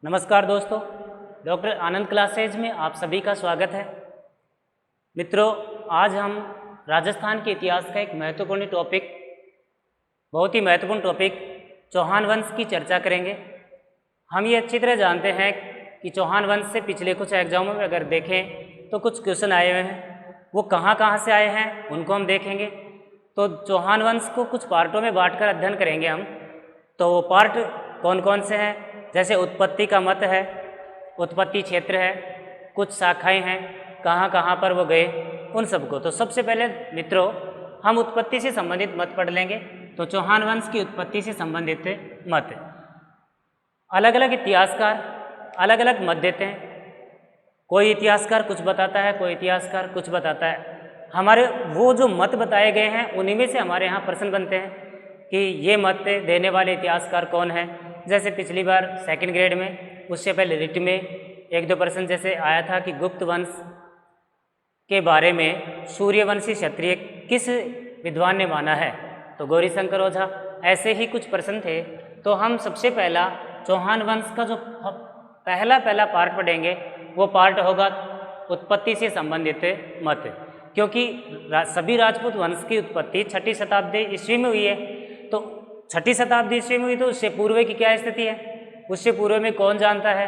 नमस्कार दोस्तों, डॉक्टर आनंद क्लासेज में आप सभी का स्वागत है। मित्रों, आज हम राजस्थान के इतिहास का एक महत्वपूर्ण टॉपिक, बहुत ही महत्वपूर्ण टॉपिक चौहान वंश की चर्चा करेंगे। हम ये अच्छी तरह जानते हैं कि चौहान वंश से पिछले कुछ एग्जामों में अगर देखें तो कुछ क्वेश्चन आए हुए हैं, वो कहाँ से आए हैं उनको हम देखेंगे। तो चौहान वंश को कुछ पार्टों में बांटकर अध्ययन करेंगे हम। तो वो पार्ट कौन कौन से हैं? जैसे उत्पत्ति का मत है, उत्पत्ति क्षेत्र है, कुछ शाखाएं हैं, कहाँ पर वो गए, उन सबको। तो सबसे पहले मित्रों हम उत्पत्ति से संबंधित मत पढ़ लेंगे। तो चौहान वंश की उत्पत्ति से संबंधित मत, अलग अलग इतिहासकार अलग अलग मत देते हैं। कोई इतिहासकार कुछ बताता है, कोई इतिहासकार कुछ बताता है। हमारे वो जो मत बताए गए हैं उन्हीं में से हमारे यहाँ प्रश्न बनते हैं कि ये मत देने वाले इतिहासकार कौन है। जैसे पिछली बार सेकंड ग्रेड में, उससे पहले रिट में एक दो प्रश्न जैसे आया था कि गुप्त वंश के बारे में सूर्यवंशी क्षत्रिय किस विद्वान ने माना है, तो गौरीशंकर ओझा। ऐसे ही कुछ प्रश्न थे। तो हम सबसे पहला चौहान वंश का जो पहला पार्ट पढ़ेंगे वो पार्ट होगा उत्पत्ति से संबंधित मत, क्योंकि सभी राजपूत वंश की उत्पत्ति 6ठी शताब्दी ईस्वी में हुई है। तो 6ठी शताब्दी ईस्वी में हुई, तो उससे पूर्व की क्या स्थिति है, उससे पूर्व में कौन जानता है।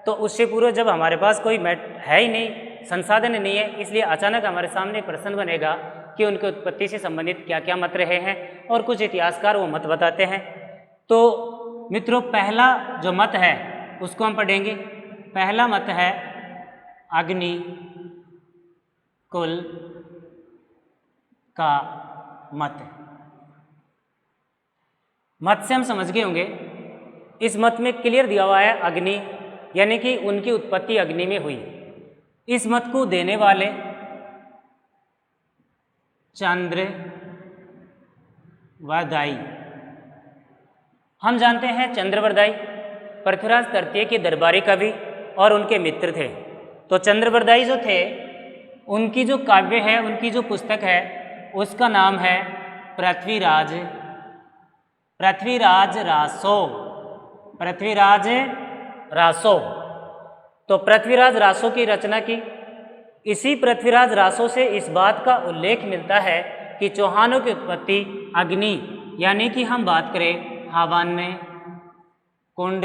तो उससे पूर्व जब हमारे पास कोई है ही नहीं, संसाधन नहीं है, इसलिए अचानक हमारे सामने प्रश्न बनेगा कि उनकी उत्पत्ति से संबंधित क्या क्या मत रहे हैं, और कुछ इतिहासकार वो मत बताते हैं। तो मित्रों पहला जो मत है उसको हम पढ़ेंगे। पहला मत है अग्नि कुल का मत। मत से हम समझ गए होंगे, इस मत में क्लियर दिया हुआ है अग्नि, यानी कि उनकी उत्पत्ति अग्नि में हुई। इस मत को देने वाले चंद्रवरदाई, हम जानते हैं चंद्रवरदाई पृथ्वीराज तृतीय के दरबारी कवि और उनके मित्र थे। तो चंद्रवरदाई जो थे, उनकी जो काव्य है, उनकी जो पुस्तक है, उसका नाम है पृथ्वीराज रासो। तो पृथ्वीराज रासो की रचना की। इसी पृथ्वीराज रासो से इस बात का उल्लेख मिलता है कि चौहानों की उत्पत्ति अग्नि, यानी कि हम बात करें हवन कुंड,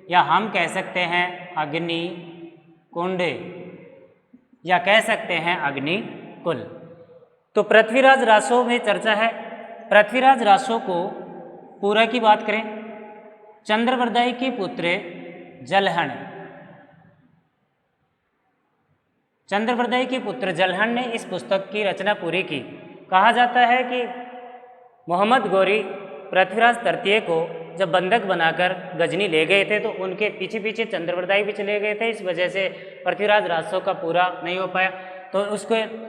या हम कह सकते हैं अग्नि कुंड, या कह सकते हैं अग्नि कुल। तो पृथ्वीराज रासो में चर्चा है। पृथ्वीराज रासो को पूरा की बात करें, चंद्रवरदाई के पुत्र चंद्रवरदाई के पुत्र जलहण ने इस पुस्तक की रचना पूरी की। कहा जाता है कि मोहम्मद गौरी पृथ्वीराज तृतीय को जब बंधक बनाकर गजनी ले गए थे, तो उनके पीछे पीछे चंद्रवरदाई भी चले गए थे। इस वजह से पृथ्वीराज रासो का पूरा नहीं हो पाया, तो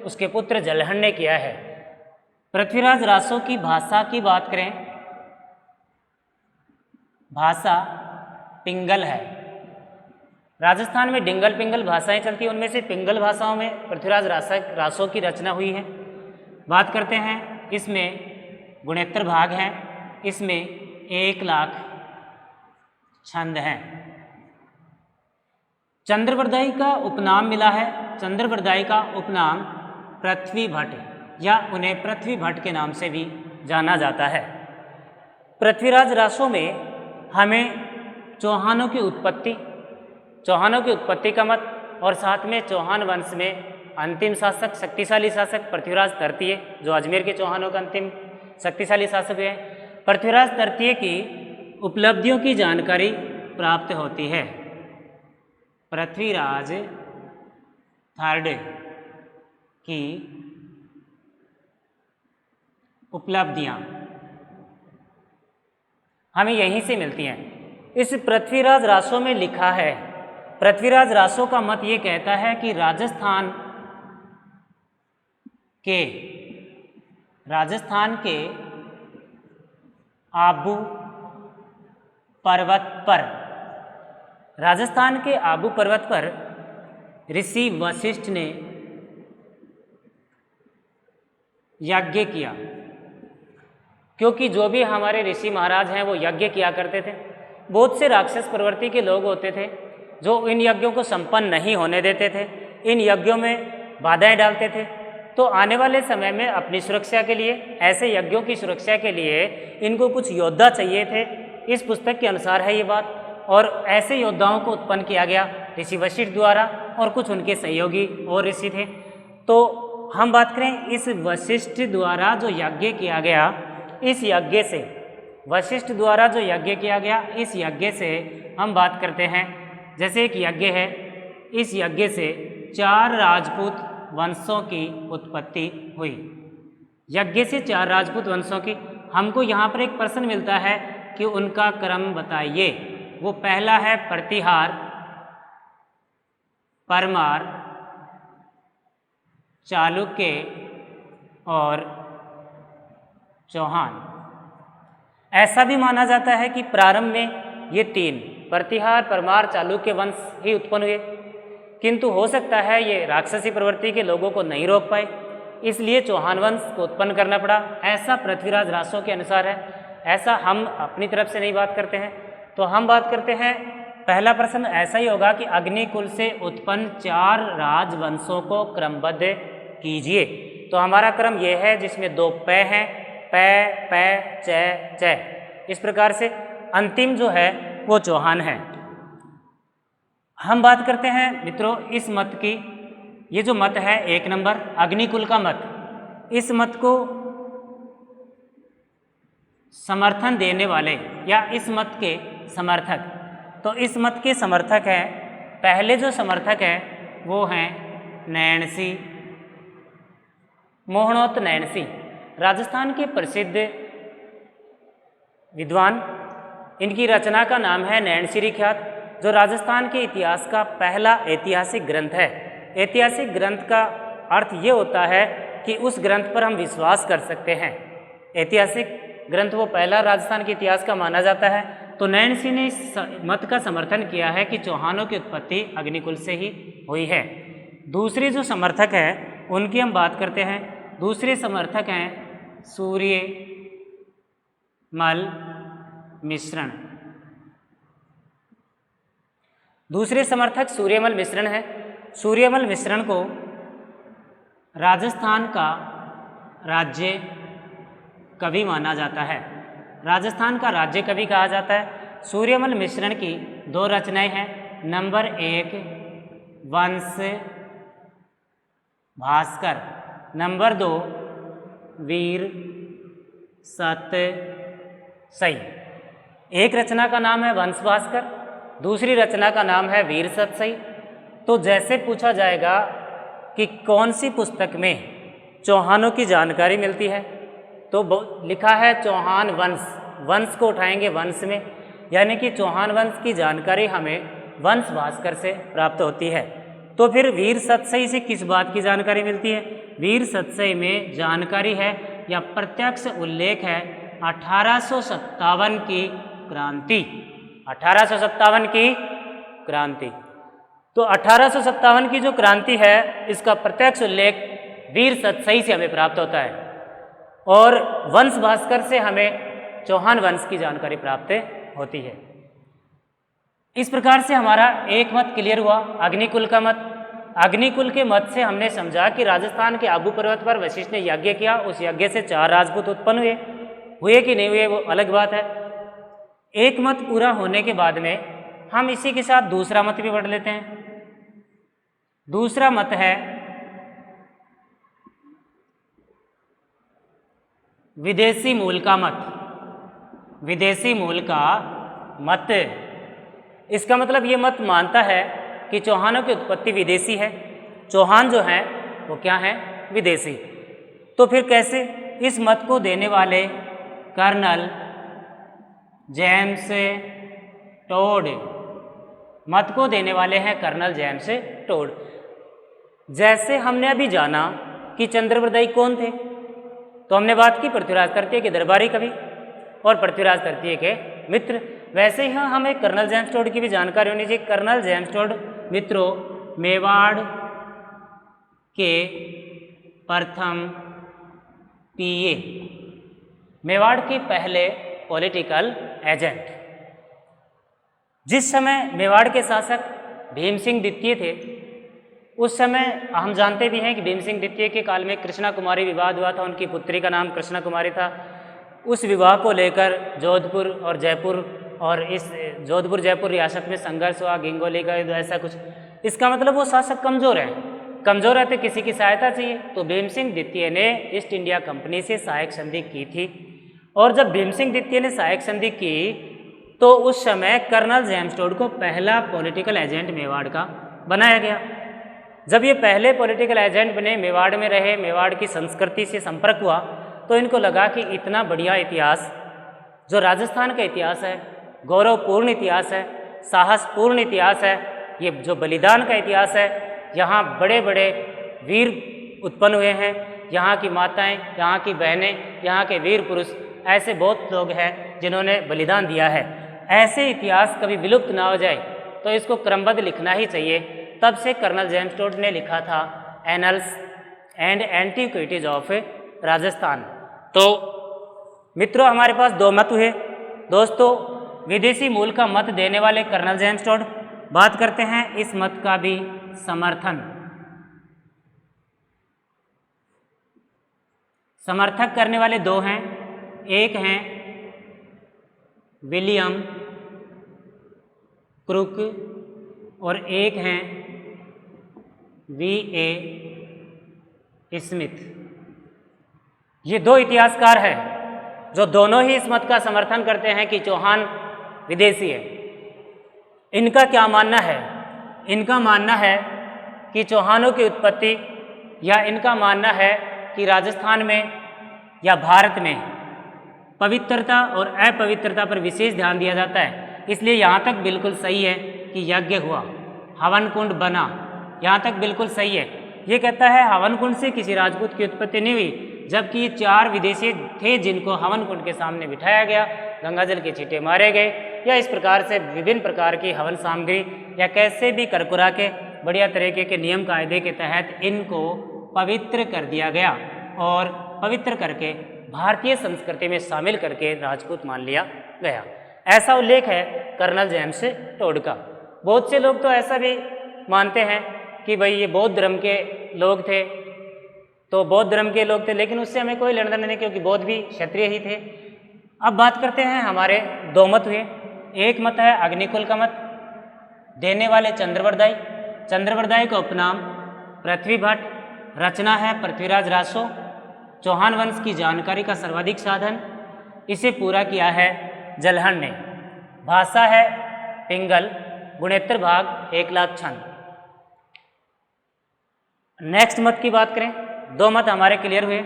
उसके पुत्र जलहण ने किया है। पृथ्वीराज रासो की भाषा की बात करें, भाषा पिंगल है। राजस्थान में डिंगल पिंगल भाषाएं चलती हैं, उनमें से पिंगल भाषाओं में पृथ्वीराज रासो की रचना हुई है। बात करते हैं, इसमें गुणोत्तर भाग हैं, इसमें 1,00,000 छंद हैं। चंद्रवरदाई का उपनाम मिला है। चंद्रवरदाई का उपनाम पृथ्वी भट्ट, या उन्हें पृथ्वी भट्ट के नाम से भी जाना जाता है। पृथ्वीराज रासो में हमें चौहानों की उत्पत्ति का मत, और साथ में चौहान वंश में अंतिम शासक, शक्तिशाली शासक पृथ्वीराज तृतीय, जो अजमेर के चौहानों का अंतिम शक्तिशाली शासक है, पृथ्वीराज तृतीय की उपलब्धियों की जानकारी प्राप्त होती है। पृथ्वीराज थर्ड की उपलब्धियां हमें यहीं से मिलती हैं। इस पृथ्वीराज रासो में लिखा है, पृथ्वीराज रासो का मत ये कहता है कि राजस्थान के आबू पर्वत पर ऋषि वशिष्ठ ने यज्ञ किया। क्योंकि जो भी हमारे ऋषि महाराज हैं वो यज्ञ किया करते थे, बहुत से राक्षस प्रवृत्ति के लोग होते थे जो इन यज्ञों को संपन्न नहीं होने देते थे, इन यज्ञों में बाधाएं डालते थे। तो आने वाले समय में अपनी सुरक्षा के लिए, ऐसे यज्ञों की सुरक्षा के लिए इनको कुछ योद्धा चाहिए थे। इस पुस्तक के अनुसार है ये बात, और ऐसे योद्धाओं को उत्पन्न किया गया ऋषि वशिष्ठ द्वारा, और कुछ उनके सहयोगी और ऋषि थे। तो हम बात करें इस वशिष्ठ द्वारा जो यज्ञ किया गया, इस यज्ञ से, वशिष्ठ द्वारा जो यज्ञ किया गया, इस यज्ञ से हम बात करते हैं, जैसे एक यज्ञ है, इस यज्ञ से 4 राजपूत वंशों की उत्पत्ति हुई। यज्ञ से 4 राजपूत वंशों की। हमको यहाँ पर एक प्रश्न मिलता है कि उनका क्रम बताइए। वो पहला है प्रतिहार, परमार, चालुक्य और चौहान। ऐसा भी माना जाता है कि प्रारंभ में ये 3 प्रतिहार, परमार, चालुक्य वंश ही उत्पन्न हुए, किंतु हो सकता है ये राक्षसी प्रवृत्ति के लोगों को नहीं रोक पाए, इसलिए चौहान वंश को उत्पन्न करना पड़ा। ऐसा पृथ्वीराज रासों के अनुसार है, ऐसा हम अपनी तरफ से नहीं बात करते हैं। तो हम बात करते हैं, पहला प्रश्न ऐसा ही होगा कि अग्निकुल से उत्पन्न 4 राजवंशों को क्रमबद्ध कीजिए। तो हमारा क्रम यह है जिसमें 2 पै हैं, पै, पै, चै, चै। इस प्रकार से अंतिम जो है वो चौहान है। हम बात करते हैं मित्रों इस मत की। ये जो मत है 1 नंबर अग्निकुल का मत, इस मत को समर्थन देने वाले या इस मत के समर्थक, तो इस मत के समर्थक हैं, पहले जो समर्थक हैं वो हैं नैणसी, मोहनोत नैणसी, राजस्थान के प्रसिद्ध विद्वान। इनकी रचना का नाम है नैणसी ख्यात, जो राजस्थान के इतिहास का पहला ऐतिहासिक ग्रंथ है। ऐतिहासिक ग्रंथ का अर्थ ये होता है कि उस ग्रंथ पर हम विश्वास कर सकते हैं। ऐतिहासिक ग्रंथ वो पहला राजस्थान के इतिहास का माना जाता है। तो नैणसी ने इस मत का समर्थन किया है कि चौहानों की उत्पत्ति अग्निकुल से ही हुई है। दूसरे जो समर्थक है उनकी हम बात करते हैं। दूसरे समर्थक हैं सूर्यमल मिश्रण। दूसरे समर्थक सूर्यमल मिश्रण है। सूर्यमल मिश्रण को राजस्थान का राज्य कवि माना जाता है, राजस्थान का राज्य कवि कहा जाता है। सूर्यमल मिश्रण की 2 रचनाएं हैं। नंबर 1 वंश भास्कर, नंबर 2 वीर सत सई। एक रचना का नाम है वंश भास्कर, दूसरी रचना का नाम है वीर सत सई। तो जैसे पूछा जाएगा कि कौन सी पुस्तक में चौहानों की जानकारी मिलती है, तो लिखा है चौहान वंश, वंश को उठाएंगे वंश में, यानी कि चौहान वंश की जानकारी हमें वंश भास्कर से प्राप्त होती है। तो फिर वीर सतसई से किस बात की जानकारी मिलती है? वीर सतसई में जानकारी है या प्रत्यक्ष उल्लेख है 1857 की क्रांति, 1857 की क्रांति। तो 1857 की जो क्रांति है इसका प्रत्यक्ष उल्लेख वीर सतसई से हमें प्राप्त होता है, और वंश भास्कर से हमें चौहान वंश की जानकारी प्राप्त होती है। इस प्रकार से हमारा एक मत क्लियर हुआ, अग्निकुल का मत। अग्निकुल के मत से हमने समझा कि राजस्थान के आबू पर्वत पर वशिष्ठ ने यज्ञ किया, उस यज्ञ से 4 राजपूत उत्पन्न हुए कि नहीं हुए वो अलग बात है। एक मत पूरा होने के बाद में हम इसी के साथ दूसरा मत भी पढ़ लेते हैं। दूसरा मत है विदेशी मूल का मत। विदेशी मूल का मत, इसका मतलब ये मत मानता है कि चौहानों की उत्पत्ति विदेशी है, चौहान जो हैं वो क्या हैं? विदेशी। तो फिर कैसे? इस मत को देने वाले कर्नल जेम्स टोड, मत को देने वाले हैं कर्नल जेम्स टोड। जैसे हमने अभी जाना कि चंद्रप्रदायी कौन थे, तो हमने बात की पृथ्वीराज तृतीय के दरबारी कवि और पृथ्वीराज तृतीय के मित्र। वैसे ही हमें कर्नल जेम्स टोड की भी जानकारी होनी चाहिए। कर्नल जेम्स टोड मित्रों मेवाड़ के प्रथम पीए, मेवाड़ के पहले पॉलिटिकल एजेंट। जिस समय मेवाड़ के शासक भीम सिंह द्वितीय थे, उस समय हम जानते भी हैं कि भीम सिंह द्वितीय के काल में कृष्णा कुमारी विवाद हुआ था, उनकी पुत्री का नाम कृष्णा कुमारी था। उस विवाह को लेकर जोधपुर और जयपुर और इस जोधपुर जयपुर रियासत में संघर्ष हुआ, गिंगोली का युद्ध, ऐसा कुछ। इसका मतलब वो शासक कमज़ोर है तो किसी की सहायता चाहिए, तो भीम सिंह द्वितीय ने ईस्ट इंडिया कंपनी से सहायक संधि की थी। और जब भीम सिंह द्वितीय ने सहायक संधि की तो उस समय कर्नल जेम्स टोड को पहला पॉलिटिकल एजेंट मेवाड़ का बनाया गया। जब ये पहले पॉलिटिकल एजेंट बने, मेवाड़ में रहे, मेवाड़ की संस्कृति से संपर्क हुआ, तो इनको लगा कि इतना बढ़िया इतिहास जो राजस्थान का इतिहास है, गौरवपूर्ण इतिहास है, साहसपूर्ण इतिहास है, ये जो बलिदान का इतिहास है, यहाँ बड़े बड़े वीर उत्पन्न हुए हैं, यहाँ की माताएं, यहाँ की बहनें, यहाँ के वीर पुरुष, ऐसे बहुत लोग हैं जिन्होंने बलिदान दिया है। ऐसे इतिहास कभी विलुप्त ना हो जाए तो इसको क्रमबद्ध लिखना ही चाहिए। तब से कर्नल जेम्स टोड ने लिखा था annuls and antiquities of Rajasthan. तो मित्रों, हमारे पास दो मत हुए। दोस्तों, विदेशी मूल का मत देने वाले कर्नल जेम्स टोड, बात करते हैं इस मत का भी समर्थक करने वाले दो हैं। एक हैं विलियम क्रुक और एक हैं V.A. स्मिथ। ये दो इतिहासकार हैं जो दोनों ही इस मत का समर्थन करते हैं कि चौहान विदेशी है। इनका क्या मानना है? इनका मानना है कि चौहानों की उत्पत्ति, या इनका मानना है कि राजस्थान में या भारत में पवित्रता और अपवित्रता पर विशेष ध्यान दिया जाता है। इसलिए यहाँ तक बिल्कुल सही है कि यज्ञ हुआ, हवन कुंड बना, यहाँ तक बिल्कुल सही है। ये कहता है हवन कुंड से किसी राजपूत की उत्पत्ति नहीं हुई, जबकि ये 4 विदेशी थे जिनको हवन कुंड के सामने बिठाया गया, गंगाजल के छींटे मारे गए, या इस प्रकार से विभिन्न प्रकार की हवन सामग्री या कैसे भी करकुरा के बढ़िया तरीके के नियम कायदे के तहत इनको पवित्र कर दिया गया और पवित्र करके भारतीय संस्कृति में शामिल करके राजपूत मान लिया गया। ऐसा उल्लेख है कर्नल जेम्स टोड का। बहुत से लोग तो ऐसा भी मानते हैं कि भाई ये बौद्ध धर्म के लोग थे, तो बौद्ध धर्म के लोग थे, लेकिन उससे हमें कोई लेना देना नहीं, क्योंकि बौद्ध भी क्षत्रिय ही थे। अब बात करते हैं, हमारे दो मत हुए। एक मत है अग्निकुल का मत, देने वाले चंद्रवरदाई। चंद्रवरदाई का उपनाम पृथ्वी भट्ट, रचना है पृथ्वीराज रासो। चौहान वंश की जानकारी का सर्वाधिक साधन, इसे पूरा किया है जलहन ने। भाषा है पिंगल, गुणोत्तर भाग 1 लाख छंद। नेक्स्ट मत की बात करें, 2 मत हमारे क्लियर हुए।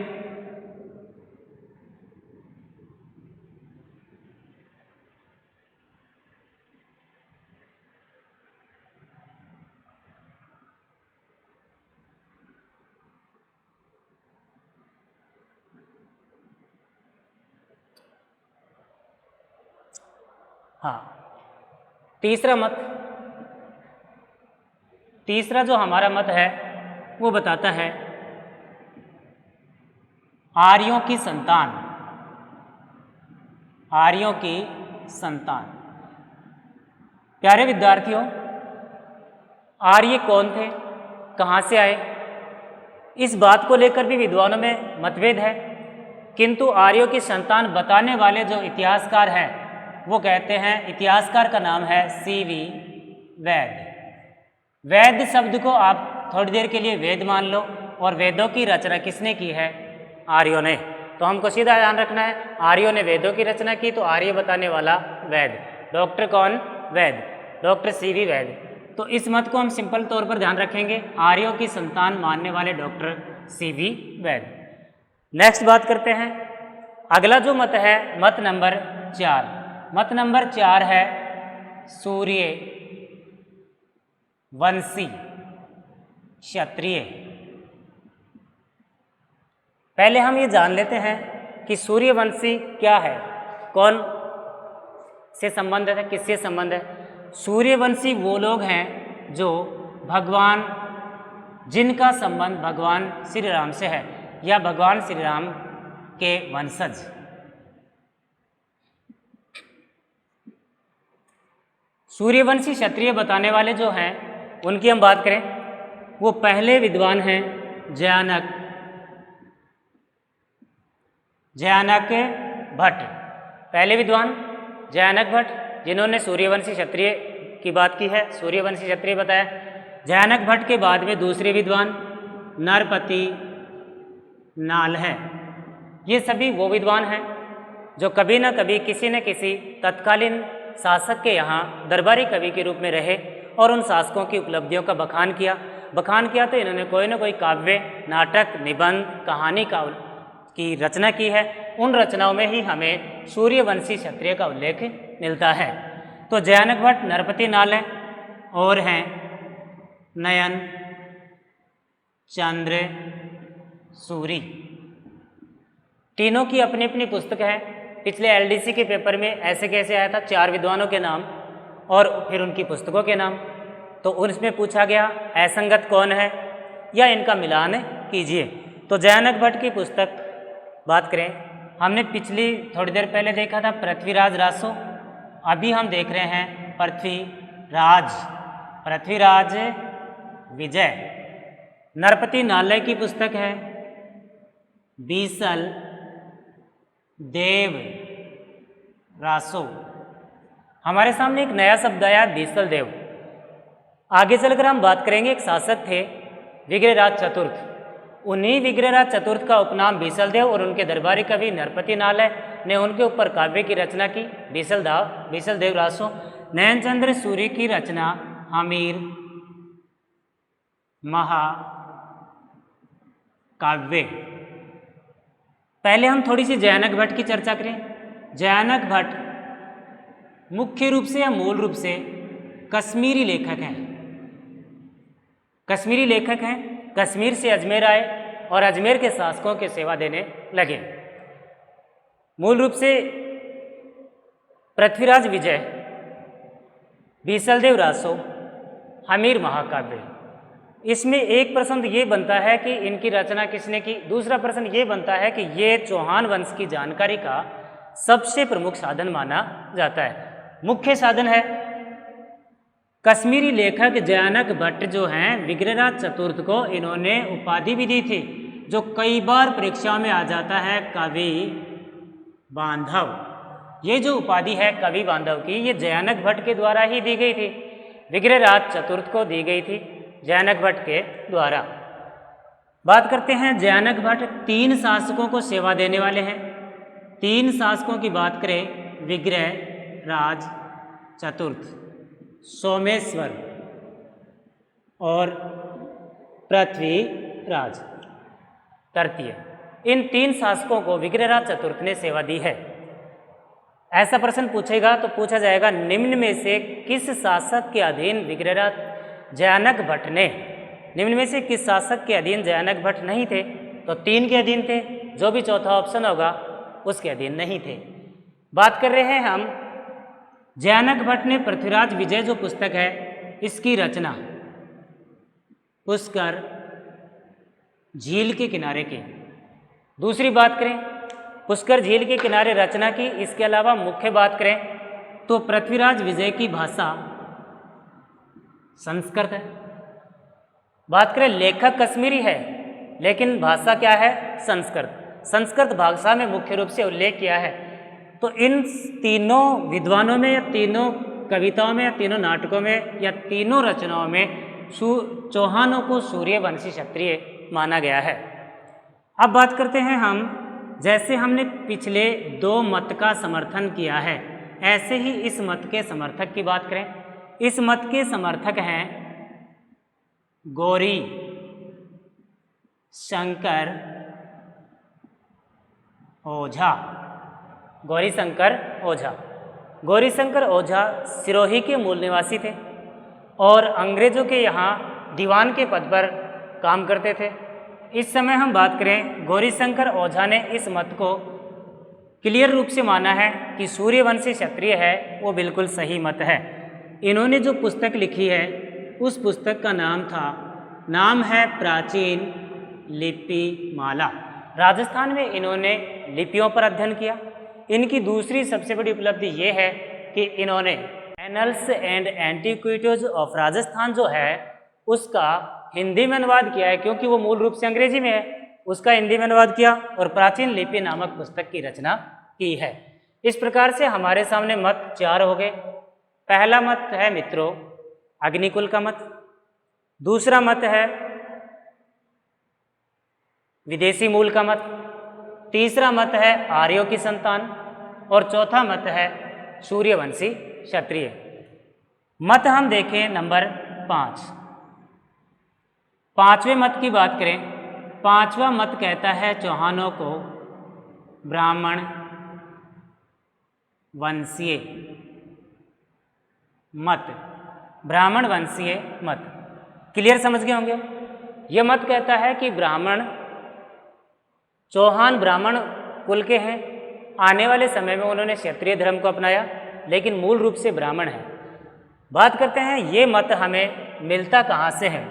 हाँ, तीसरा जो हमारा मत है वो बताता है आर्यों की संतान। आर्यों की संतान। प्यारे विद्यार्थियों, आर्य कौन थे, कहाँ से आए, इस बात को लेकर भी विद्वानों में मतभेद है। किंतु आर्यों की संतान बताने वाले जो इतिहासकार हैं वो कहते हैं, इतिहासकार का नाम है C.V. वैद। वैद शब्द को आप थोड़ी देर के लिए वेद मान लो, और वेदों की रचना किसने की है? आर्यों ने। तो हमको सीधा ध्यान रखना है, आर्यों ने वेदों की रचना की, तो आर्य बताने वाला वैद। डॉक्टर कौन? वैद, डॉक्टर C.V. वैद। तो इस मत को हम सिंपल तौर पर ध्यान रखेंगे, आर्यों की संतान मानने वाले डॉक्टर C.V. वैद। नेक्स्ट बात करते हैं, अगला जो मत है मत नंबर 4। मत नंबर 4 है सूर्य वंशी क्षत्रिय। पहले हम ये जान लेते हैं कि सूर्यवंशी क्या है, कौन से संबंध है, किससे संबंध है। सूर्यवंशी वो लोग हैं जो भगवान, जिनका संबंध भगवान श्री राम से है, या भगवान श्री राम के वंशज। सूर्यवंशी क्षत्रिय बताने वाले जो हैं उनकी हम बात करें, वो पहले विद्वान हैं जयानक भट्ट। पहले विद्वान जयानक भट्ट, जिन्होंने सूर्यवंशी क्षत्रिय की बात की है, सूर्यवंशी क्षत्रिय बताया। जयानक भट्ट के बाद में दूसरे विद्वान नरपति नाल है। ये सभी वो विद्वान हैं जो कभी न कभी किसी न किसी तत्कालीन शासक के यहाँ दरबारी कवि के रूप में रहे और उन शासकों की उपलब्धियों का बखान किया तो इन्होंने कोई न कोई काव्य, नाटक, निबंध, कहानी की रचना की है। उन रचनाओं में ही हमें सूर्यवंशी क्षत्रिय का उल्लेख मिलता है। तो जयानक भट्ट, नरपति नाल हैं और हैं नयन चंद्र सूरी। तीनों की अपनी अपनी पुस्तक है। पिछले एलडीसी के पेपर में ऐसे कैसे आया था, 4 विद्वानों के नाम और फिर उनकी पुस्तकों के नाम, तो उसमें पूछा गया असंगत कौन है या इनका मिलान कीजिए। तो जयानक भट्ट की पुस्तक बात करें, हमने पिछली थोड़ी देर पहले देखा था पृथ्वीराज रासो, अभी हम देख रहे हैं पृथ्वीराज विजय। नरपति नालय की पुस्तक है बीसल देव रासो। हमारे सामने एक नया शब्द आया बीसल देव। आगे चलकर हम बात करेंगे, एक शासक थे विग्रहराज चतुर्थ। उन्हीं विग्रहराज चतुर्थ का उपनाम बीसल देव और उनके दरबारी कवि नरपति नालय ने उनके ऊपर काव्य की रचना की, बीसल देव रासो। नयनचंद्र सूरी की रचना हमीर महाकाव्य। पहले हम थोड़ी सी जयानक भट्ट की चर्चा करें। जयानक भट्ट मुख्य रूप से या मूल रूप से कश्मीरी लेखक हैं। कश्मीर से अजमेर आए और अजमेर के शासकों की सेवा देने लगे। मूल रूप से पृथ्वीराज विजय, बीसलदेव रासो, हमीर महाकाव्य। इसमें एक प्रश्न ये बनता है कि इनकी रचना किसने की। दूसरा प्रश्न ये बनता है कि ये चौहान वंश की जानकारी का सबसे प्रमुख साधन माना जाता है। मुख्य साधन है। कश्मीरी लेखक जयानक भट्ट जो हैं विग्रहराज चतुर्थ को इन्होंने उपाधि भी दी थी, जो कई बार परीक्षा में आ जाता है, कवि बांधव। ये जो उपाधि है कवि बांधव की, ये जयानक भट्ट के द्वारा ही दी गई थी। विग्रहराज चतुर्थ को दी गई थी जयानक भट्ट के द्वारा। बात करते हैं, जयानक भट्ट 3 शासकों को सेवा देने वाले हैं। 3 शासकों की बात करें, विग्रहराज चतुर्थ, सोमेश्वर और पृथ्वीराज तृतीय। इन 3 शासकों को विग्रहराज चतुर्थ ने सेवा दी है। ऐसा प्रश्न पूछेगा तो पूछा जाएगा, निम्न में से किस शासक के अधीन विग्रहराज जयानक भट्ट ने, निम्न में से किस शासक के अधीन जयानक भट्ट नहीं थे? तो 3 के अधीन थे, जो भी चौथा ऑप्शन होगा उसके अधीन नहीं थे। बात कर रहे हैं हम, जयानक भट्ट ने पृथ्वीराज विजय जो पुस्तक है इसकी रचना पुष्कर झील के किनारे की। दूसरी बात करें, पुष्कर झील के किनारे रचना की। इसके अलावा मुख्य बात करें तो पृथ्वीराज विजय की भाषा संस्कृत है। बात करें, लेखक कश्मीरी है लेकिन भाषा क्या है? संस्कृत। संस्कृत भाषा में मुख्य रूप से उल्लेख किया है। तो इन तीनों विद्वानों में या तीनों कविताओं में या तीनों नाटकों में या तीनों रचनाओं में चौहानों को सूर्यवंशी क्षत्रिय माना गया है। अब बात करते हैं हम, जैसे हमने पिछले 2 मत का समर्थन किया है, ऐसे ही इस मत के समर्थक की बात करें। इस मत के समर्थक हैं गौरी शंकर ओझा। गौरी शंकर ओझा सिरोही के मूल निवासी थे और अंग्रेजों के यहाँ दीवान के पद पर काम करते थे। इस समय हम बात करें, गौरी शंकर ओझा ने इस मत को क्लियर रूप से माना है कि सूर्यवंशी क्षत्रिय है, वो बिल्कुल सही मत है। इन्होंने जो पुस्तक लिखी है उस पुस्तक का नाम है प्राचीन लिपि माला। राजस्थान में इन्होंने लिपियों पर अध्ययन किया। इनकी दूसरी सबसे बड़ी उपलब्धि ये है कि इन्होंने annuls and antiquities of Rajasthan जो है उसका हिंदी में अनुवाद किया है, क्योंकि वो मूल रूप से अंग्रेजी में है, उसका हिंदी में अनुवाद किया और प्राचीन लिपि नामक पुस्तक की रचना की है। इस प्रकार से हमारे सामने मत 4 हो गए। पहला मत है मित्रों अग्निकुल का मत, दूसरा मत है विदेशी मूल का मत, तीसरा मत है आर्यों की संतान और चौथा मत है सूर्यवंशी क्षत्रिय। मत हम देखें नंबर 5। पांचवें मत की बात करें, पांचवा मत कहता है चौहानों को ब्राह्मण वंशीय मत, ब्राह्मण वंशीय मत। क्लियर समझ गए होंगे। यह मत कहता है कि ब्राह्मण चौहान ब्राह्मण कुल के हैं, आने वाले समय में उन्होंने क्षत्रिय धर्म को अपनाया, लेकिन मूल रूप से ब्राह्मण है। बात करते हैं ये मत हमें मिलता कहाँ से है।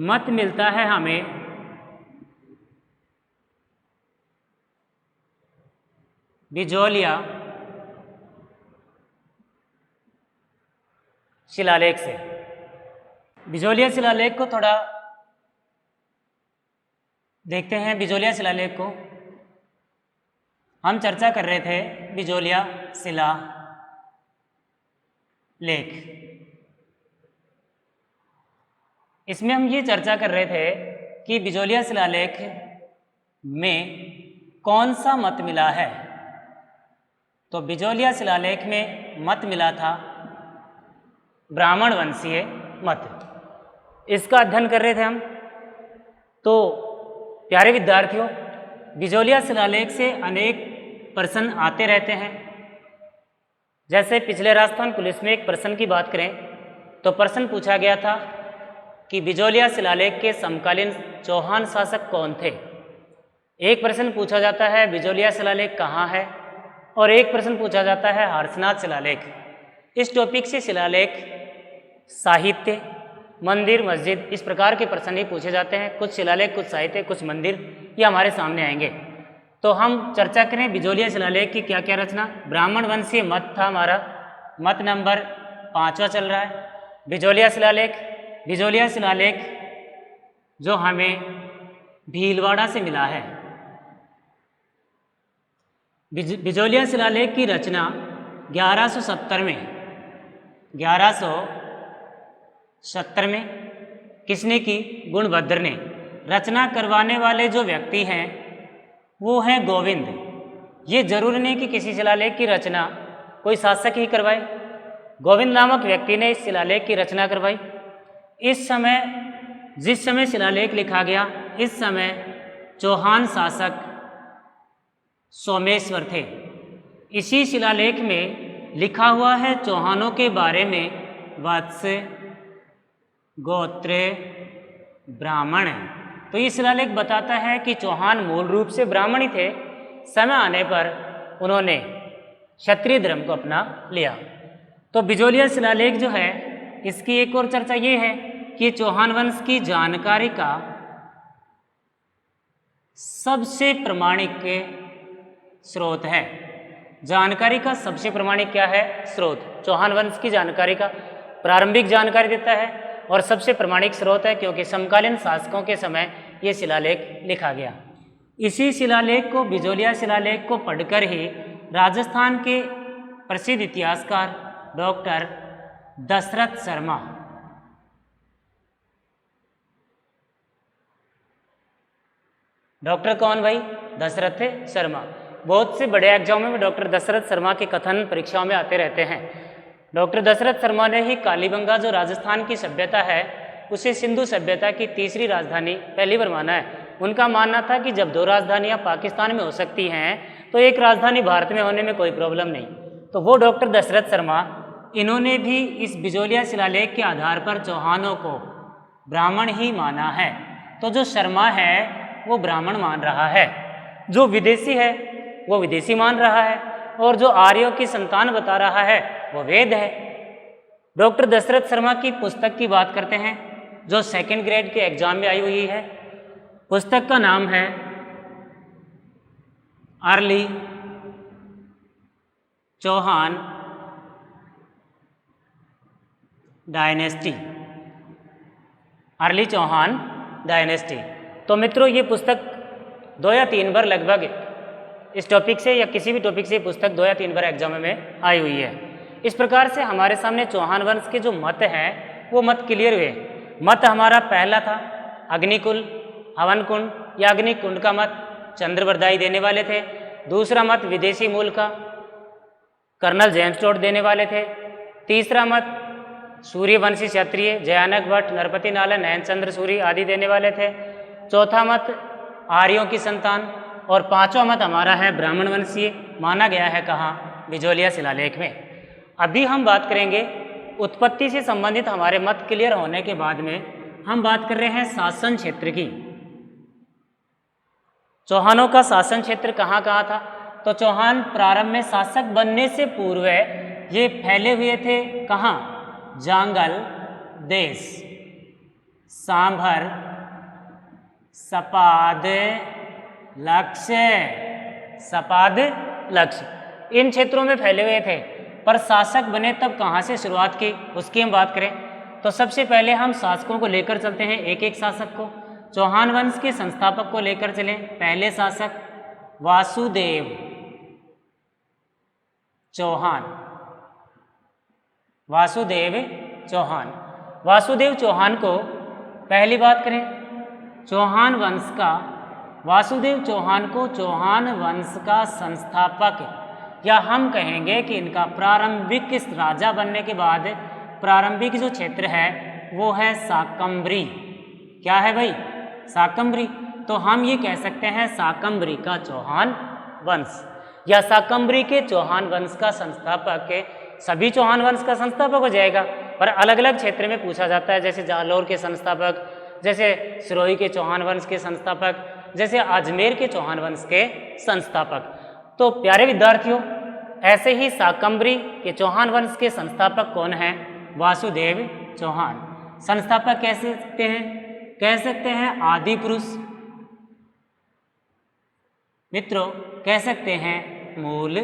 मत मिलता है हमें बिजोलिया शिलालेख से। बिजोलिया शिलालेख को थोड़ा देखते हैं। बिजोलिया शिलालेख को हम चर्चा कर रहे थे, बिजोलिया शिला लेख, इसमें हम ये चर्चा कर रहे थे कि बिजोलिया शिलालेख में कौन सा मत मिला है। तो बिजोलिया शिलालेख में मत मिला था ब्राह्मण वंशीय मत। इसका अध्ययन कर रहे थे हम। तो प्यारे विद्यार्थियों, बिजोलिया शिलालेख से अनेक प्रश्न आते रहते हैं। जैसे पिछले राजस्थान पुलिस में एक प्रश्न की बात करें तो प्रश्न पूछा गया था कि बिजोलिया शिलालेख के समकालीन चौहान शासक कौन थे। एक प्रश्न पूछा जाता है बिजोलिया शिलालेख कहाँ है, और एक प्रश्न पूछा जाता है हर्षनाथ शिलालेख। इस टॉपिक से शिलालेख, साहित्य, मंदिर, मस्जिद, इस प्रकार के प्रश्न ही पूछे जाते हैं। कुछ शिलालेख, कुछ साहित्य, कुछ मंदिर, ये हमारे सामने आएंगे। तो हम चर्चा करें बिजोलिया शिलालेख की क्या क्या रचना। ब्राह्मण वंशीय मत था हमारा, मत नंबर 5वां चल रहा है बिजोलिया शिलालेख। बिजोलिया शिलालेख जो हमें भीलवाड़ा से मिला है। बिजोलिया शिलालेख की रचना 1170 में किसने की? गुणभद्र ने। रचना करवाने वाले जो व्यक्ति हैं वो हैं गोविंद। ये जरूरी नहीं कि किसी शिलालेख की रचना कोई शासक ही करवाए। गोविंद नामक व्यक्ति ने इस शिलालेख की रचना करवाई। इस समय, जिस समय शिलालेख लिखा गया, इस समय चौहान शासक सोमेश्वर थे। इसी शिलालेख में लिखा हुआ है चौहानों के बारे में वत्स, गोत्र, ब्राह्मण है। तो ये शिलालेख बताता है कि चौहान मूल रूप से ब्राह्मण ही थे, समय आने पर उन्होंने क्षत्रिय धर्म को अपना लिया। तो बिजोलिया शिलालेख जो है, इसकी एक और चर्चा ये है कि चौहान वंश की जानकारी का सबसे प्रमाणिक स्रोत है। जानकारी का सबसे प्रमाणिक क्या है? स्रोत। चौहान वंश की जानकारी का प्रारंभिक जानकारी देता है और सबसे प्रमाणिक स्रोत है, क्योंकि समकालीन शासकों के समय ये शिलालेख लिखा गया। इसी शिलालेख को, बिजोलिया शिलालेख को पढ़कर ही राजस्थान के प्रसिद्ध इतिहासकार डॉक्टर दशरथ शर्मा, डॉक्टर कौन भाई? दशरथ शर्मा। बहुत से बड़े एग्जामों में डॉक्टर दशरथ शर्मा के कथन परीक्षाओं में आते रहते हैं। डॉक्टर दशरथ शर्मा ने ही कालीबंगा जो राजस्थान की सभ्यता है उसे सिंधु सभ्यता की तीसरी राजधानी पहली बार माना है। उनका मानना था कि जब 2 राजधानियां पाकिस्तान में हो सकती हैं तो एक राजधानी भारत में होने में कोई प्रॉब्लम नहीं। तो वो डॉक्टर दशरथ शर्मा, इन्होंने भी इस बिजोलिया शिलालेख के आधार पर चौहानों को ब्राह्मण ही माना है। तो जो शर्मा है वो ब्राह्मण मान रहा है, जो विदेशी है वो विदेशी मान रहा है, और जो आर्यों की संतान बता रहा है वो वेद है। डॉक्टर दशरथ शर्मा की पुस्तक की बात करते हैं जो 2nd ग्रेड के एग्जाम में आई हुई है। पुस्तक का नाम है early Chauhan dynasty, early Chauhan dynasty. तो मित्रों ये पुस्तक 2 या 3 बार लगभग इस टॉपिक से या किसी भी टॉपिक से पुस्तक 2 या 3 बार एग्जाम में आई हुई है। इस प्रकार से हमारे सामने चौहान वंश के जो मत हैं वो मत क्लियर हुए। मत हमारा पहला था अग्निकुल, हवन कुंड या अग्निकुंड का मत चंद्रवरदाई देने वाले थे। दूसरा मत विदेशी मूल का कर्नल जेम्स टोड देने वाले थे। तीसरा मत सूर्यवंशी क्षत्रिय जयानक भट्ट, नरपति नाला, नयन चंद्र सूरी आदि देने वाले थे। चौथा मत आर्यों की संतान और पांचवा मत हमारा है ब्राह्मण वंशीय, माना गया है कहाँ, बिजोलिया शिलालेख में। अभी हम बात करेंगे उत्पत्ति से संबंधित हमारे मत क्लियर होने के बाद में हम बात कर रहे हैं शासन क्षेत्र की। चौहानों का शासन क्षेत्र कहाँ कहाँ था? तो चौहान प्रारंभ में शासक बनने से पूर्व ये फैले हुए थे कहाँ? जांगल देश, सांभर, सपाद, लक्ष्य, सपाद, लक्ष्य, इन क्षेत्रों में फैले हुए थे। पर शासक बने तब कहाँ से शुरुआत की उसकी हम बात करें तो सबसे पहले हम शासकों को लेकर चलते हैं, एक एक शासक को। चौहान वंश के संस्थापक को लेकर चलें। पहले शासक वासुदेव चौहान, वासुदेव चौहान। वासुदेव चौहान को पहली बात करें चौहान वंश का, वासुदेव चौहान को चौहान वंश का संस्थापक या हम कहेंगे कि इनका प्रारंभिक इस राजा बनने के बाद प्रारंभिक जो क्षेत्र है वो है शाकंभरी। क्या है भाई? शाकंभरी। तो हम ये कह सकते हैं शाकंभरी का चौहान वंश या शाकंभरी के चौहान वंश का संस्थापक के सभी चौहान वंश का संस्थापक हो जाएगा, पर अलग अलग क्षेत्र में पूछा जाता है, जैसे जालौर के संस्थापक, जैसे सिरोही के चौहान वंश के संस्थापक, जैसे अजमेर के चौहान वंश के संस्थापक। तो प्यारे विद्यार्थियों, ऐसे ही शाकंभरी के चौहान वंश के संस्थापक कौन हैं? वासुदेव चौहान। संस्थापक कह सकते हैं, कह सकते हैं आदि पुरुष, मित्रों कह सकते हैं मूल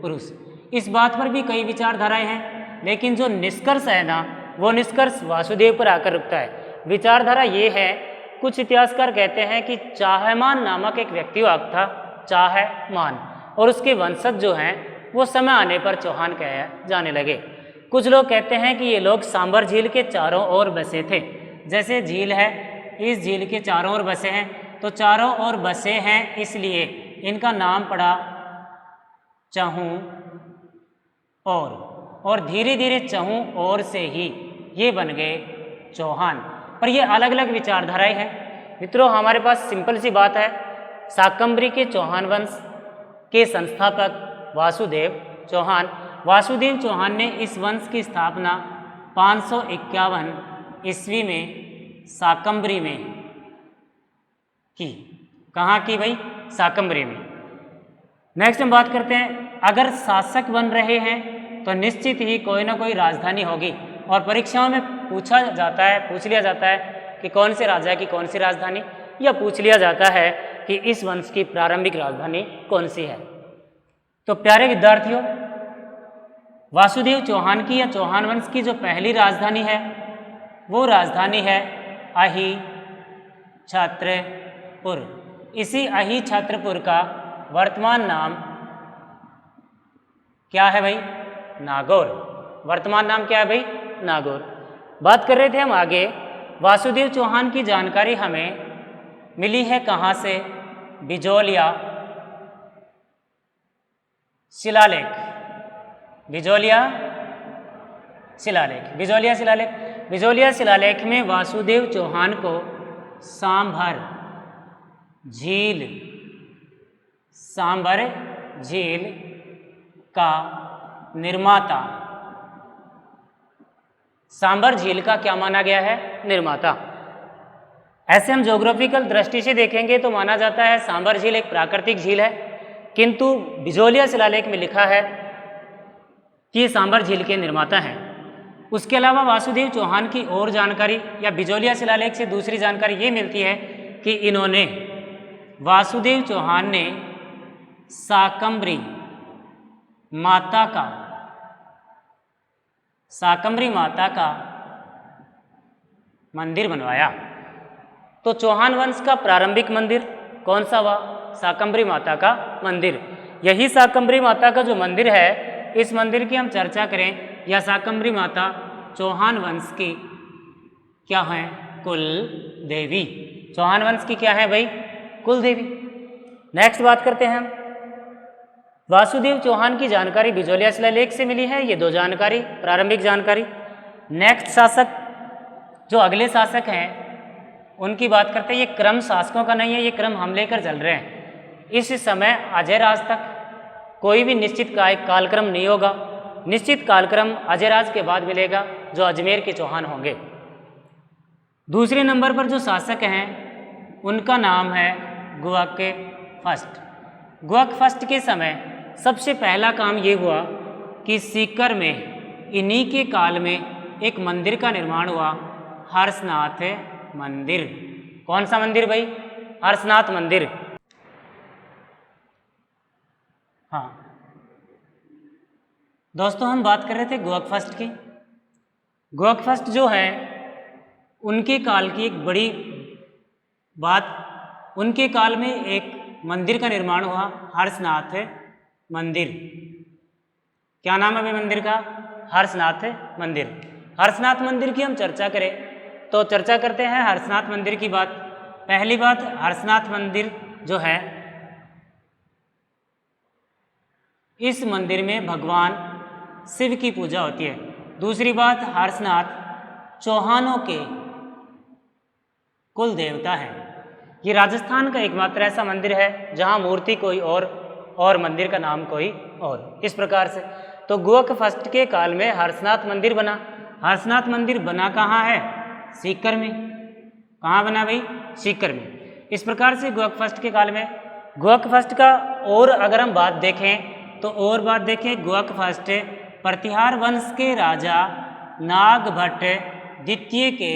पुरुष। इस बात पर भी कई विचारधाराएं हैं, लेकिन जो निष्कर्ष है ना वो निष्कर्ष वासुदेव पर आकर रुकता है। विचारधारा ये है, कुछ इतिहासकार कहते हैं कि चाहमान नामक एक व्यक्ति था, चाहमान, और उसके वंशज जो हैं वो समय आने पर चौहान कहे जाने लगे। कुछ लोग कहते हैं कि ये लोग सांबर झील के चारों ओर बसे थे। जैसे झील है, इस झील के चारों ओर बसे हैं, तो चारों ओर बसे हैं इसलिए इनका नाम पड़ा चहूँ और धीरे धीरे चहूँ और से ही ये बन गए चौहान। पर ये अलग अलग विचारधाराएं हैं। मित्रों हमारे पास सिंपल सी बात है, शाकंभरी के चौहान वंश के संस्थापक वासुदेव चौहान। वासुदेव चौहान ने इस वंश की स्थापना 551 ईस्वी में शाकंभरी में की। कहाँ की भाई? शाकंभरी में। नेक्स्ट हम बात करते हैं, अगर शासक बन रहे हैं तो निश्चित ही कोई ना कोई राजधानी होगी, और परीक्षाओं में पूछ लिया जाता है कि कौन से राजा की कौन सी राजधानी, या पूछ लिया जाता है कि इस वंश की प्रारंभिक राजधानी कौन सी है। तो प्यारे विद्यार्थियों, वासुदेव चौहान की या चौहान वंश की जो पहली राजधानी है वो राजधानी है अहि छत्रपुर। इसी अहि छत्रपुर का वर्तमान नाम क्या है भाई? नागौर। वर्तमान नाम क्या है भाई? नागौर। बात कर रहे थे हम आगे, वासुदेव चौहान की जानकारी हमें मिली है कहाँ से? बिजोलिया शिलालेख, बिजोलिया शिलालेख, बिजोलिया शिलालेख। बिजोलिया शिलालेख में वासुदेव चौहान को सांभर झील, सांभर झील का निर्माता, सांभर झील का क्या माना गया है? निर्माता। ऐसे हम ज्योग्राफिकल दृष्टि से देखेंगे तो माना जाता है सांभर झील एक प्राकृतिक झील है, किंतु बिजोलिया शिलालेख में लिखा है कि ये सांभर झील के निर्माता हैं। उसके अलावा वासुदेव चौहान की और जानकारी या बिजोलिया शिलालेख से दूसरी जानकारी ये मिलती है कि इन्होंने, वासुदेव चौहान ने शाकंभरी माता का मंदिर बनवाया। तो चौहान वंश का प्रारंभिक मंदिर कौन सा हुआ? शाकंभरी माता का मंदिर। यही शाकंभरी माता का जो मंदिर है, इस मंदिर की हम चर्चा करें, या शाकंभरी माता चौहान वंश की क्या है? कुल देवी। चौहान वंश की क्या है भाई? कुल देवी। नेक्स्ट बात करते हैं हम, वासुदेव चौहान की जानकारी बिजोलिया शिलालेख से मिली है। ये दो जानकारी, प्रारंभिक जानकारी। नेक्स्ट शासक, जो अगले शासक हैं उनकी बात करते हैं। ये क्रम शासकों का नहीं है, ये क्रम हम लेकर चल रहे हैं। इस समय अजयराज तक कोई भी निश्चित कालक्रम नहीं होगा। निश्चित कालक्रम अजयराज के बाद मिलेगा, जो अजमेर के चौहान होंगे। दूसरे नंबर पर जो शासक हैं उनका नाम है गुहक फर्स्ट। गुहक फर्स्ट के समय सबसे पहला काम ये हुआ कि सीकर में इन्हीं के काल में एक मंदिर का निर्माण हुआ, हर्षनाथ मंदिर। कौन सा मंदिर भाई? हर्षनाथ मंदिर। हाँ दोस्तों, हम बात कर रहे थे गुहक फर्स्ट की। गुहक फर्स्ट जो है उनके काल की एक बड़ी बात, उनके काल में एक मंदिर का निर्माण हुआ, हर्षनाथ मंदिर। क्या नाम है भाई मंदिर का? हर्षनाथ मंदिर। हर्षनाथ मंदिर की हम चर्चा करें तो चर्चा करते हैं हर्षनाथ मंदिर की बात। पहली बात, हर्षनाथ मंदिर जो है, इस मंदिर में भगवान शिव की पूजा होती है। दूसरी बात, हर्षनाथ चौहानों के कुल देवता है। ये राजस्थान का एकमात्र ऐसा मंदिर है जहाँ मूर्ति कोई और मंदिर का नाम कोई और, इस प्रकार से। तो गुहक फर्स्ट के काल में हर्षनाथ मंदिर बना। हर्षनाथ मंदिर बना कहाँ है? सीकर में। कहाँ बना भाई? सीकर में। इस प्रकार से गुहक फर्स्ट के काल में, गुहक फर्स्ट का और अगर हम बात देखें तो और बात देखें, गुहक फर्स्ट प्रतिहार वंश के राजा नागभट्ट द्वितीय के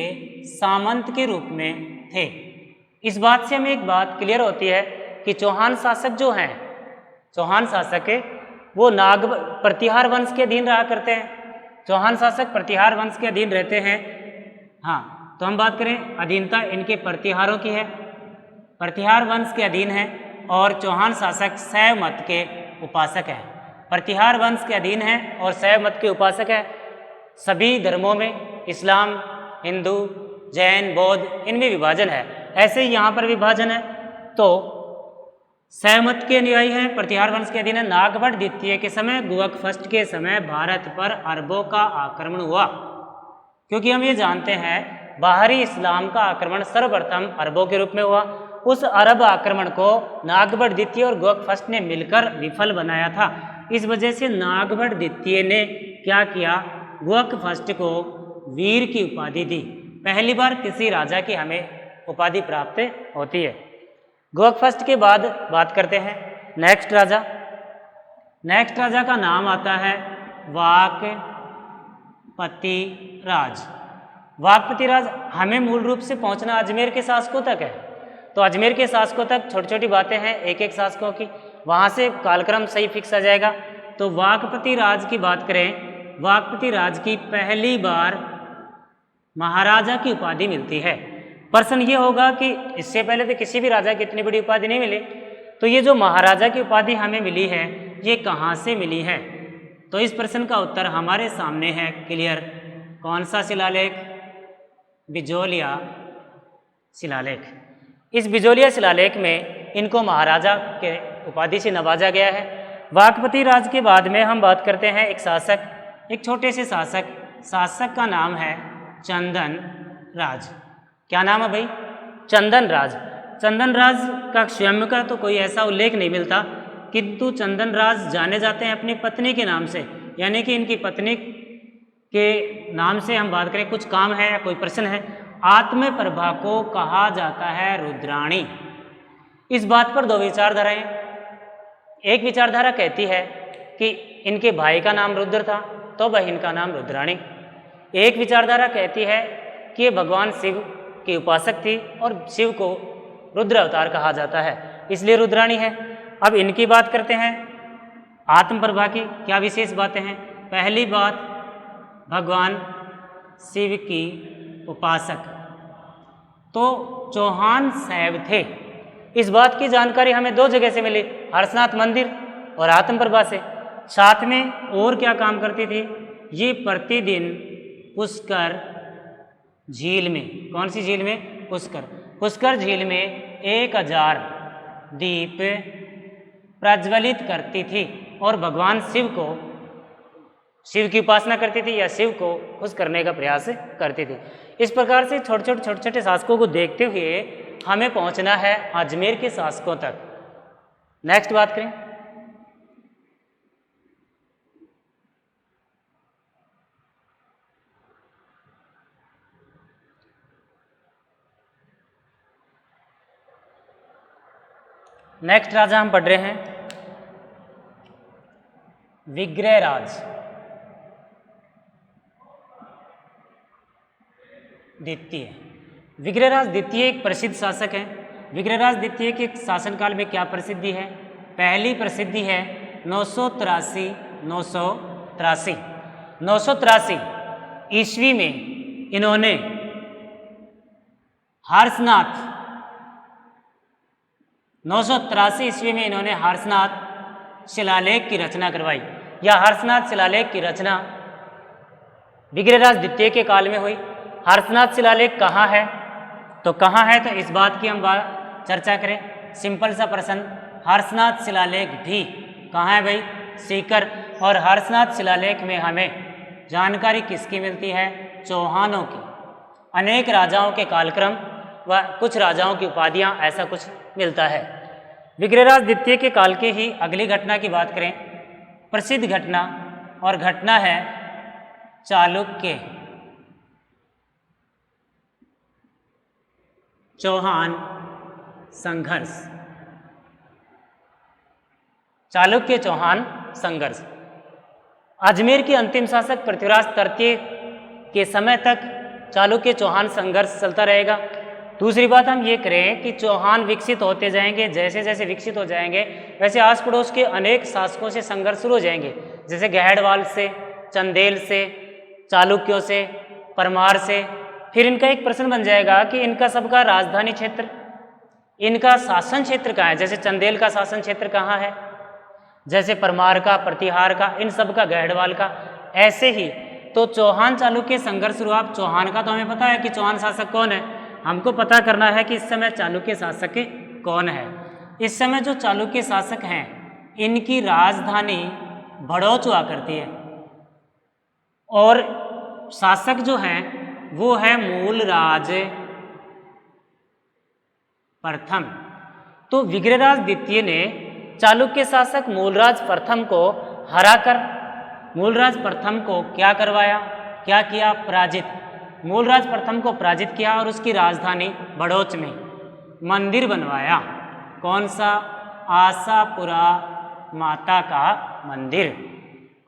सामंत के रूप में थे। इस बात से हमें एक बात क्लियर होती है कि चौहान शासक जो हैं, चौहान शासक वो प्रतिहार वंश के अधीन रहा करते हैं। चौहान शासक प्रतिहार वंश के अधीन रहते हैं। हाँ, तो हम बात करें अधीनता इनके प्रतिहारों की है, प्रतिहार वंश के अधीन है, और चौहान शासक शैव मत के उपासक हैं। प्रतिहार वंश के अधीन है और शैव मत के उपासक है। सभी धर्मों में, इस्लाम, हिंदू, जैन, बौद्ध, इनमें विभाजन है, ऐसे ही यहाँ पर विभाजन है। तो शैव मत के अनुयायी हैं, प्रतिहार वंश के अधीन है। नागभट्ट द्वितीय के समय, गुहक फर्स्ट के समय भारत पर अरबों का आक्रमण हुआ, क्योंकि हम ये जानते हैं बाहरी इस्लाम का आक्रमण सर्वप्रथम अरबों के रूप में हुआ। उस अरब आक्रमण को नागभट्ट द्वितीय और गुहक फर्स्ट ने मिलकर विफल बनाया था। इस वजह से नागभट्ट द्वितीय ने क्या किया? गुहक फर्स्ट को वीर की उपाधि दी। पहली बार किसी राजा की हमें उपाधि प्राप्त होती है। गुहक फर्स्ट के बाद बात करते हैं नेक्स्ट राजा। नेक्स्ट राजा का नाम आता है वाकपति राज। वाकपति राज, हमें मूल रूप से पहुंचना अजमेर के शासकों तक है, तो अजमेर के शासकों तक छोटी छोटी बातें हैं एक एक शासकों की, वहाँ से कालक्रम सही फिक्स आ जाएगा। तो वाकपति राज की बात करें, वाकपति राज की पहली बार महाराजा की उपाधि मिलती है। प्रश्न ये होगा कि इससे पहले तो किसी भी राजा की इतनी बड़ी उपाधि नहीं मिली, तो ये जो महाराजा की उपाधि हमें मिली है ये कहाँ से मिली है? तो इस प्रश्न का उत्तर हमारे सामने है क्लियर। कौन सा शिलालेख? बिजोलिया शिलालेख। इस बिजोलिया शिलालेख में इनको महाराजा के उपाधि से नवाजा गया है। वाकपति राज के बाद में हम बात करते हैं एक शासक, एक छोटे से शासक, शासक का नाम है चंदन राज। क्या नाम है भाई? चंदन राज। चंदन राज का स्वयं का तो कोई ऐसा उल्लेख नहीं मिलता, किंतु चंदन राज जाने जाते हैं अपनी पत्नी के नाम से, यानी कि इनकी पत्नी के नाम से हम बात करें, कुछ काम है या कोई प्रश्न है। आत्मप्रभा को कहा जाता है रुद्राणी। इस बात पर दो विचारधाराएं, एक विचारधारा कहती है कि इनके भाई का नाम रुद्र था तो बहन का नाम रुद्राणी। एक विचारधारा कहती है कि ये भगवान शिव की उपासक थी और शिव को रुद्र अवतार कहा जाता है, इसलिए रुद्राणी है। अब इनकी बात करते हैं आत्मप्रभा की क्या विशेष बातें हैं। पहली बात, भगवान शिव की उपासक, तो चौहान शैव थे। इस बात की जानकारी हमें दो जगह से मिली, हर्षनाथ मंदिर और आत्मप्रभा से। साथ में और क्या काम करती थी, ये प्रतिदिन पुष्कर झील में, कौन सी झील में, पुष्कर झील में 1000 दीप प्रज्वलित करती थी और भगवान शिव की उपासना करती थी या शिव को खुश करने का प्रयास करती थी। इस प्रकार से छोटे छोटे शासकों को देखते हुए हमें पहुंचना है अजमेर के शासकों तक। नेक्स्ट बात करें, नेक्स्ट राजा हम पढ़ रहे हैं विग्रहराज द्वितीय। विग्रहराज द्वितीय एक प्रसिद्ध शासक है। विग्रहराज द्वितीय के शासनकाल में क्या प्रसिद्धि है, पहली प्रसिद्धि है 983 ईस्वी में इन्होंने हर्षनाथ 983 ईस्वी में इन्होंने हर्षनाथ शिलालेख की रचना करवाई। यह हर्षनाथ शिलालेख की रचना विग्रहराज द्वितीय के काल में हुई। हर्षनाथ शिलालेख कहाँ है, तो कहाँ है, तो इस बात की हम चर्चा करें। सिंपल सा प्रश्न, हर्षनाथ शिलालेख भी कहाँ है भाई, सीकर। और हर्षनाथ शिलालेख में हमें जानकारी किसकी मिलती है, चौहानों की, अनेक राजाओं के कालक्रम व कुछ राजाओं की उपाधियां, ऐसा कुछ मिलता है। विग्रहराज द्वितीय के काल की ही अगली घटना की बात करें, प्रसिद्ध घटना, और घटना है चालुक्य चौहान संघर्ष। चालुक्य चौहान संघर्ष। अजमेर के अंतिम शासक पृथ्वीराज तृतीय के समय तक चालुक्य चौहान संघर्ष चलता रहेगा। दूसरी बात हम ये करें कि चौहान विकसित होते जाएंगे, जैसे जैसे विकसित हो जाएंगे वैसे आस पड़ोस के अनेक शासकों से संघर्ष शुरू हो जाएंगे, जैसे गहड़वाल से, चंदेल से, चालुक्यों से, परमार से। फिर इनका एक प्रश्न बन जाएगा कि इनका सबका राजधानी क्षेत्र, इनका शासन क्षेत्र कहाँ है, जैसे चंदेल का शासन क्षेत्र कहाँ है, जैसे परमार का, प्रतिहार का, इन सब का, गहड़वाल का। ऐसे ही तो चौहान चालुक्य संघर्ष शुरू। आप चौहान का तो हमें पता है कि चौहान शासक कौन है, हमको पता करना है कि इस समय चालुक्य शासक कौन है। इस समय जो चालुक्य शासक हैं इनकी राजधानी भड़ौच हुआ करती है, और शासक जो हैं वो है मूलराज प्रथम। तो विग्रहराज द्वितीय ने चालुक्य शासक मूलराज प्रथम को हराकर मूलराज प्रथम को क्या करवाया, क्या किया, पराजित। मूलराज प्रथम को पराजित किया और उसकी राजधानी भड़ौच में मंदिर बनवाया। कौन सा, आशापुरा माता का मंदिर।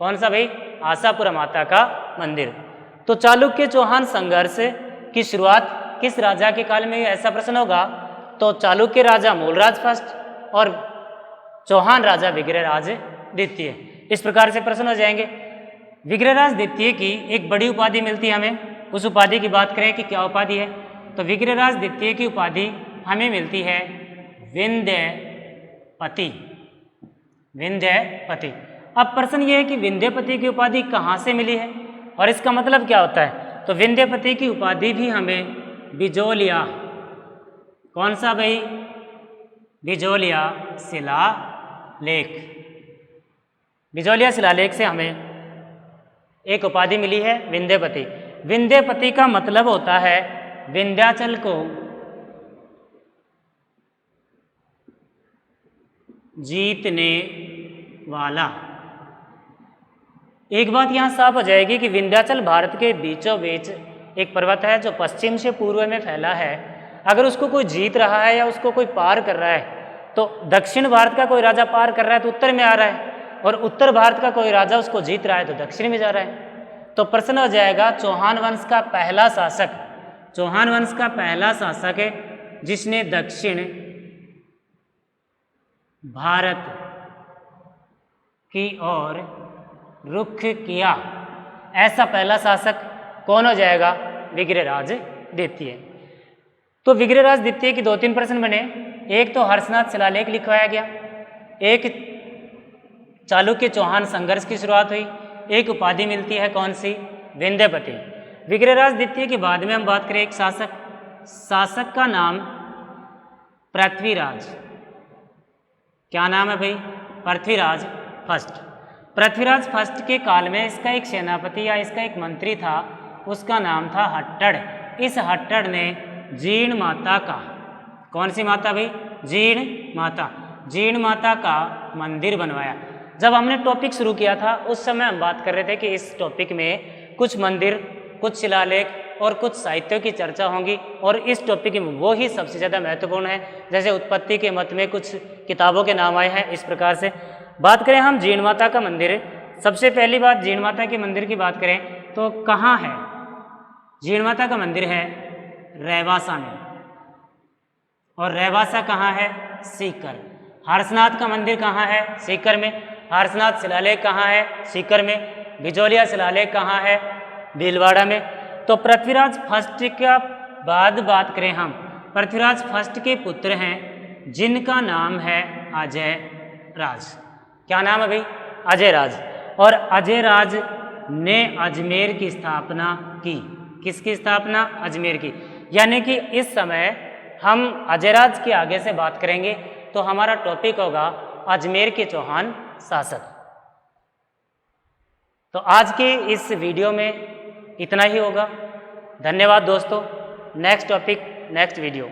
कौन सा भाई, आशापुरा माता का मंदिर। तो चालुक्य चौहान संघर्ष की शुरुआत किस राजा के काल में, ऐसा प्रश्न होगा तो चालुक्य राजा मूलराज फर्स्ट और चौहान राजा विग्रहराज द्वितीय। इस प्रकार से प्रश्न हो जाएंगे। विग्रहराज द्वितीय की एक बड़ी उपाधि मिलती है हमें, उस उपाधि की बात करें कि क्या उपाधि है, तो विग्रहराज द्वितीय की उपाधि हमें मिलती है विंध्यपति। विंध्यपति। अब प्रश्न ये है कि विंध्यपति की उपाधि कहाँ से मिली है और इसका मतलब क्या होता है, तो विंध्यपति की उपाधि भी हमें बिजोलिया, कौन सा भाई, बिजोलिया शिलालेख। बिजोलिया शिलालेख से हमें एक उपाधि मिली है विंध्यपति। विंध्यपति का मतलब होता है विंध्याचल को जीतने वाला। एक बात यहाँ साफ हो जाएगी कि विंध्याचल भारत के बीचों बीच एक पर्वत है जो पश्चिम से पूर्व में फैला है। अगर उसको कोई जीत रहा है या उसको कोई पार कर रहा है, तो दक्षिण भारत का कोई राजा पार कर रहा है तो उत्तर में आ रहा है, और उत्तर भारत का कोई राजा उसको जीत रहा है तो दक्षिण में जा रहा है। तो प्रश्न हो जाएगा चौहान वंश का पहला शासक, चौहान वंश का पहला शासक है जिसने दक्षिण भारत की ओर रुख किया, ऐसा पहला शासक कौन हो जाएगा, विग्रहराज द्वितीय। तो विग्रहराज द्वितीय के 2-3 प्रश्न बने। एक तो हर्षनाथ शिलालेख लिखवाया गया, एक चालुक्य चौहान संघर्ष की शुरुआत हुई, एक उपाधि मिलती है कौन सी, विंध्यपति। विग्रहराज द्वितीय के बाद में हम बात करें एक शासक का नाम पृथ्वीराज। क्या नाम है भाई, पृथ्वीराज फर्स्ट। पृथ्वीराज फर्स्ट के काल में इसका एक सेनापति या इसका एक मंत्री था, उसका नाम था हट्टड़। इस हट्टड़ ने जीर्ण माता का, कौन सी माता भाई, जीर्ण माता का मंदिर बनवाया। जब हमने टॉपिक शुरू किया था उस समय हम बात कर रहे थे कि इस टॉपिक में कुछ मंदिर, कुछ शिलालेख और कुछ साहित्यों की चर्चा होंगी, और इस टॉपिक में वो ही सबसे ज़्यादा महत्वपूर्ण है। जैसे उत्पत्ति के मत में कुछ किताबों के नाम आए हैं, इस प्रकार से बात करें हम जीर्ण माता का मंदिर। सबसे पहली बात, जीर्ण माता के मंदिर की बात करें तो कहाँ है, जीर्ण माता का मंदिर है रैवासा में, और रैवासा कहाँ है, सीकर। हर्षनाथ का मंदिर कहाँ है, सीकर में। हर्षनाथ शिलालेख कहाँ है, सीकर में। बिजौलिया शिलालेख कहाँ है, भीलवाड़ा में। तो पृथ्वीराज फर्स्ट का बाद बात करें हम, पृथ्वीराज फर्स्ट के पुत्र हैं जिनका नाम है अजय राज। क्या नाम है भाई, अजय राज। और अजय राज ने अजमेर की स्थापना की। किसकी स्थापना, अजमेर की। यानी कि इस समय हम अजयराज के आगे से बात करेंगे तो हमारा टॉपिक होगा अजमेर के चौहान शासक। तो आज के इस वीडियो में इतना ही होगा। धन्यवाद दोस्तों। Next topic, next video.